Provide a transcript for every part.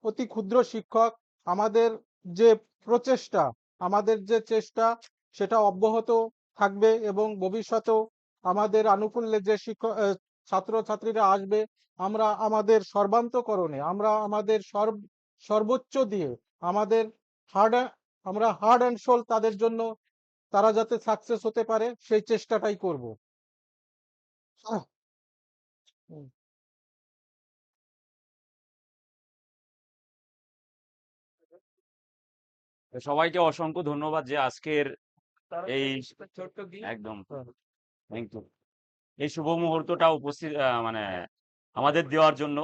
অতি ক্ষুদ্র শিক্ষক, আমাদের যে প্রচেষ্টা, আমাদের যে চেষ্টা সেটা অব্যাহত থাকবে এবং ভবিষ্যতেও আমাদের আনুকূল্যে যে শিক্ষক ছাত্রছাত্রীরা আসবে, আমরা আমাদের সর্বান্তকরণে আমরা আমাদের সর্বোচ্চ দিয়ে আমাদের হার্ড আমরা হার্ড অ্যান্ড সোল তাদের জন্য, তারা যাতে সাকসেস হতে পারে সেই চেষ্টাটাই করব। আহ, হুম। তো সবাইকে অসংখ্য ধন্যবাদ যে আজকের এই একদম থ্যাংক ইউ এই শুভ মুহূর্তটা উপস্থিত মানে আমাদের দেওয়ার জন্য।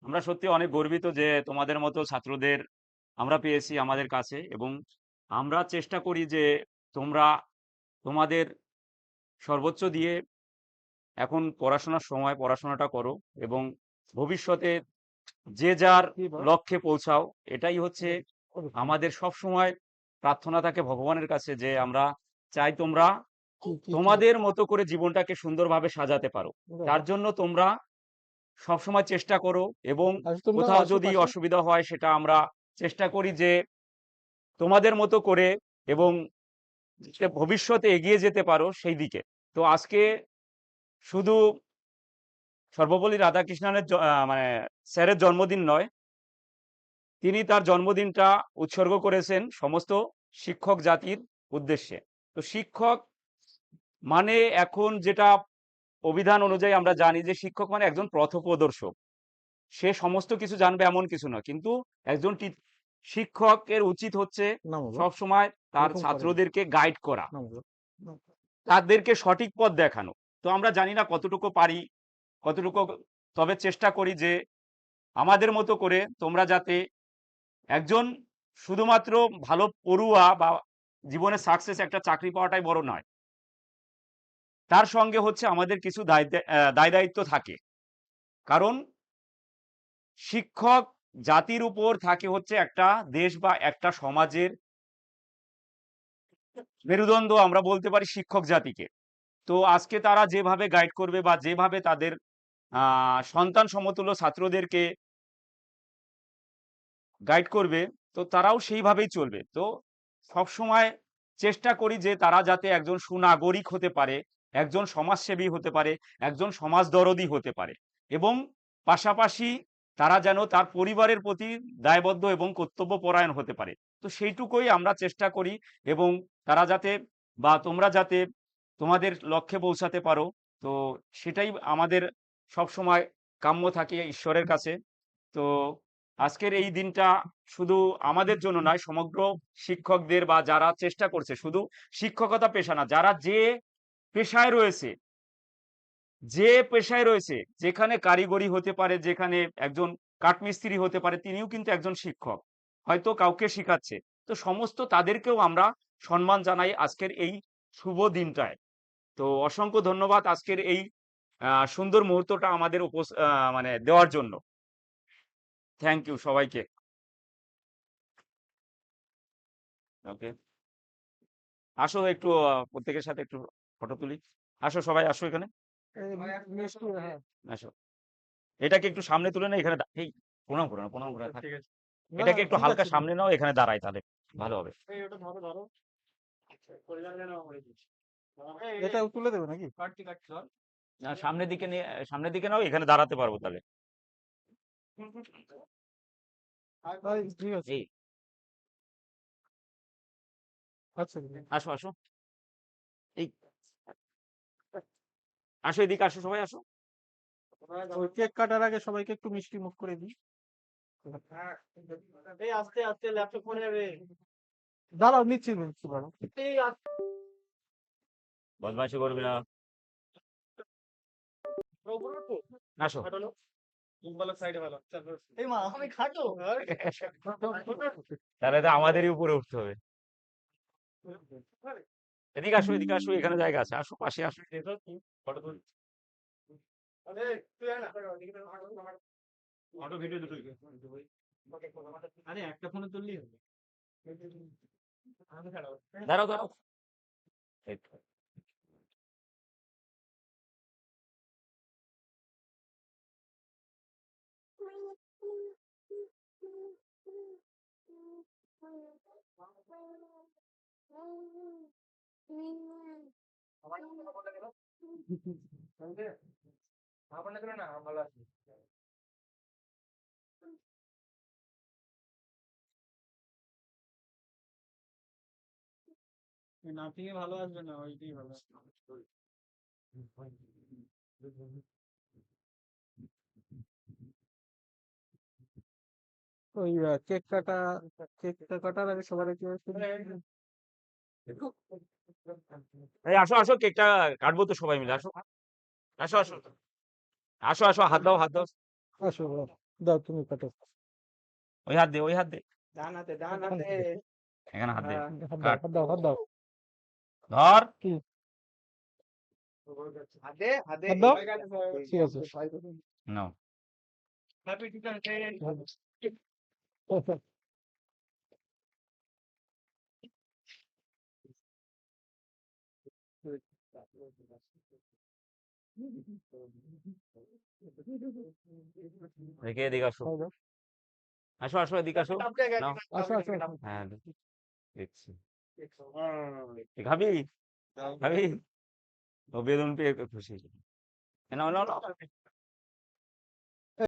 আমরা সত্যি অনেক গর্বিত যে তোমাদের মতো ছাত্রদের আমরা পেয়েছি আমাদের কাছে, এবং আমরা চেষ্টা করি যে তোমরা তোমাদের সর্বোচ্চ দিয়ে এখন পড়াশোনার সময় পড়াশোনাটা করো, এবং ভবিষ্যতে যে যার কি বল? লক্ষ্যে পৌঁছাও। এটাই হচ্ছে আমাদের সব সময় প্রার্থনা থাকে ভগবানের কাছে, যে আমরা চাই তোমরা কি কি কি তোমাদের মতো করে জীবনটাকে সুন্দরভাবে সাজাতে পারো। তার জন্য তোমরা সবসময় চেষ্টা করো, এবং তোমরা কোথাও আসো যদি পাশে। অসুবিধা হয় সেটা আমরা চেষ্টা করি যে তোমাদের মতো করে, এবং যে ভবিষ্যতে এগিয়ে যেতে পারো সেই দিকে। তো আজকে শুধু সর্বপল্লী রাধাকৃষ্ণনের মানে স্যারের জন্মদিন নয়, তিনি তার জন্মদিনটা উৎসর্গ করেছেন সমস্ত শিক্ষক জাতির উদ্দেশ্যে। তো শিক্ষক মানে এখন যেটা অভিধান অনুযায়ী আমরা জানি যে শিক্ষক মানে একজন পথপ্রদর্শক। সে সমস্ত কিছু জানবে এমন কিছু নয়, কিন্তু একজন শিক্ষকের উচিত হচ্ছে নামো, সব সময় তার এরকম করে না। ছাত্রদেরকে গাইড করা, নামো। তাদেরকে সঠিক পথ দেখানো। তো আমরা জানি না কতটুকু পারি, কতটুকু, তবে চেষ্টা করি যে আমাদের মতো করে তোমরা যাতে একজন শুধুমাত্র ভালো পড়ুয়া বা জীবনে সাকসেস একটা চাকরি পাওয়াটাই বড় নয়, তার সঙ্গে হচ্ছে আমাদের কিছু দায় দায়িত্ব থাকে। কারণ শিক্ষক জাতির উপর থাকে হচ্ছে একটা দেশ বা একটা সমাজের মেরুদণ্ড, আমরা বলতে পারি শিক্ষক জাতিকে। তো আজকে তারা যেভাবে গাইড করবে বা যেভাবে তাদের সন্তান সমতুল্য ছাত্রদেরকে গাইড করবে, তো তারাও সেইভাবেই চলবে। তো সবসময় চেষ্টা করি যে তারা যাতে একজন সুনাগরিক হতে পারে, একজন সমাজসেবী হতে পারে, একজন সমাজদরদী হতে পারে, এবং পাশাপাশি তারা যেন তার পরিবারের প্রতি দায়বদ্ধ এবং কর্তব্যপরায়ণ হতে পারে। তো সেইটুকুই আমরা চেষ্টা করি, এবং তারা যাতে বা তোমরা যাতে তোমাদের লক্ষ্যে পৌঁছাতে পারো, তো সেটাই আমাদের সবসময় কাম্য থাকে ঈশ্বরের কাছে। তো আজকের এই দিনটা শুধু আমাদের জন্য নয়, সমগ্র শিক্ষকদের বা যারা চেষ্টা করছে, শুধু শিক্ষকতা পেশা না, যারা যে পেশায় রয়েছে, যে পেশায় রয়েছে, যেখানে কারিগরি হতে পারে, যেখানে একজন কাঠমিস্ত্রি হতে পারে, তিনিও কিন্তু একজন শিক্ষক, হয়তো কাউকে শিখাচ্ছে। তো সমস্ত তাদেরকেও আমরা সম্মান জানাই আজকের এই শুভ দিনটায়। তো অসংখ্য ধন্যবাদ আজকের এই সুন্দর মুহূর্তটা আমাদের মানে দেওয়ার জন্য। থ্যাংক ইউ সবাইকে। ওকে, আসো একটু প্রত্যেকের সাথে একটু ফটো তুলি। আসো সবাই, আসো এখানে, মিষ্টি, হ্যাঁ। আসো। এটাকে একটু সামনে তুলে না, এখানে এই প্রণাম করো না, প্রণাম করে থাক। না, এটাকে একটু ঠিক হালকা আছে। সামনে নাও, এখানে দাঁড়াই, তাহলে ভালো হবে। এটা তুলে দেবে নাকি? সামনের দিকে নিয়ে, সামনের দিকে নাও, এখানে দাঁড়াতে পারবো তাহলে। ঠিক আছে। এই আচ্ছা, আসো আসো, এই আসো এদিকে, আসো সবাই আসো। ওই কেক কাটার আগে সবাইকে একটু মিষ্টি মুখ করে দিই। দাঁড়াও, নিচ্ছি নিচ্ছি, দাঁড়াও। বদমাইশি করবি না, আসো। তাহলে তো আমাদেরই উপরে উঠতে হবে। এদিকে আসো, এদিকে আসো, এখানে জায়গা আছে, আসো পাশে আসো। দাঁড়াও দাঁড়াও, এই তো। নাথিং এ ভালো আসবে না, ওইটাই ভালো। ওই কেকটা কাটার আগে সবার একটু এই আসো আসো, কেকটা কাটবো তো সবাই মিলে, আসো আসো আসো আসো আসো, হাত দাও হাত দাও, আসো, দাও তুমি কাটো। ওই হাত দে, ওই হাত দে, ডান হাতে। এখানে হাত দে, হাত দাও, কাট, হাত দাও, হাত দাও। ধর। কি? হাত দাও। ঠিক আছে। নাও। দেখে এদিকে আসো, আসো আসো এদিকে আসো, নাও। আসো, আসো, আসো। হ্যাঁ দেখছি, এ খাবি, খাবি, ও বেলুন পেয়ে খুশি, নাও নাও নাও।